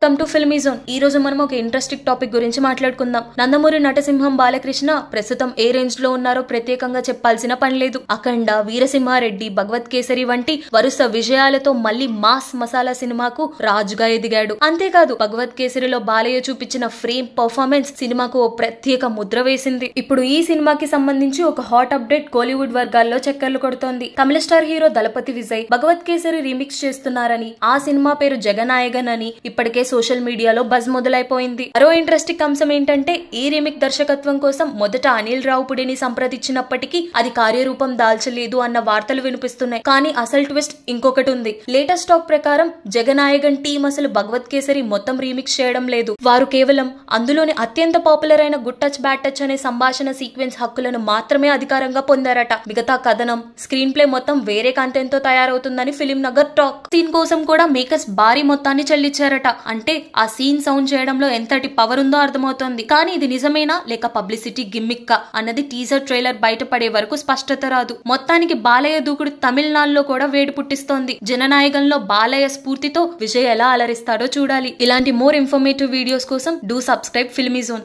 Welcome to filmy zone. ఈ రోజు మనం ఒక ఇంట్రెస్టింగ్ టాపిక్ గురించి మాట్లాడుకుందాం. నందమూరి నటసింహం బాలకృష్ణ ప్రస్తుతం ఏ రేంజ్ లో ఉన్నారో ప్రత్యేకంగా చెప్పాల్సిన పని లేదు. అఖండ, వీరసింహారెడ్డి, భగవత్ కేసరి వంటి వరుస విజయాలతో మళ్లీ మాస్ మసాలా సినిమాకు రాజుగా ఎదిగాడు. అంతేకాదు భగవత్ కేసరిలో బాలయ్య చూపించిన ఫ్రేమ్ పర్ఫార్మెన్స్ సినిమాకు ఓ ప్రత్యేక ముద్ర వేసింది. ఇప్పుడు ఈ సినిమాకి సంబంధించి ఒక హాట్ అప్డేట్ కోలీవుడ్ వర్గాల్లో చక్కర్లు కొడుతోంది. తమిళ స్టార్ హీరో దళపతి విజయ్ భగవత్ కేసరి రీమిక్స్ చేస్తున్నారని, ఆ సినిమా పేరు జగనాయగన్ అని ఇప్పటికే సోషల్ మీడియాలో బజ్ మొదలైపోయింది. మరో ఇంట్రెస్టింగ్ అంశం ఏంటంటే ఈ రీమిక్ దర్శకత్వం కోసం మొదట అనిల్ రావుపుడిని సంప్రదించినప్పటికీ అది కార్యరూపం దాల్చలేదు అన్న వార్తలు వినిపిస్తున్నాయి. కానీ అసలు ట్విస్ట్ ఇంకొకటి ఉంది. లేటెస్ట్ టాక్ ప్రకారం జగనాయగన్ టీం అసలు భగవత్ కేసరి మొత్తం రీమిక్స్ చేయడం లేదు. వారు కేవలం అందులోని అత్యంత పాపులర్ అయిన గుడ్ టచ్ బ్యాడ్ టచ్ అనే సంభాషణ సీక్వెన్స్ హక్కులను మాత్రమే అధికారంగా పొందారట. మిగతా కథనం, స్క్రీన్ ప్లే మొత్తం వేరే కంటెంట్ తో తయారవుతుందని ఫిలిం నగర్ టాక్. సీన్ కోసం కూడా మేకర్స్ భారీ మొత్తాన్ని చెల్లించారట. అంటే ఆ సీన్ సౌండ్ చేయడంలో ఎంతటి పవర్ ఉందో అర్థమవుతోంది. కానీ ఇది నిజమేనా లేక పబ్లిసిటీ గిమ్మిక్కా అన్నది టీజర్ ట్రైలర్ బయటపడే వరకు స్పష్టత రాదు. మొత్తానికి బాలయ్య దూకుడు తమిళనాడులో కూడా వేడి పుట్టిస్తోంది. జననాయకంలో బాలయ్య స్ఫూర్తితో విజయ్ ఎలా అలరిస్తాడో చూడాలి. ఇలాంటి మోర్ ఇన్ఫర్మేటివ్ వీడియోస్ కోసం డూ సబ్స్క్రైబ్ ఫిల్మీ జోన్.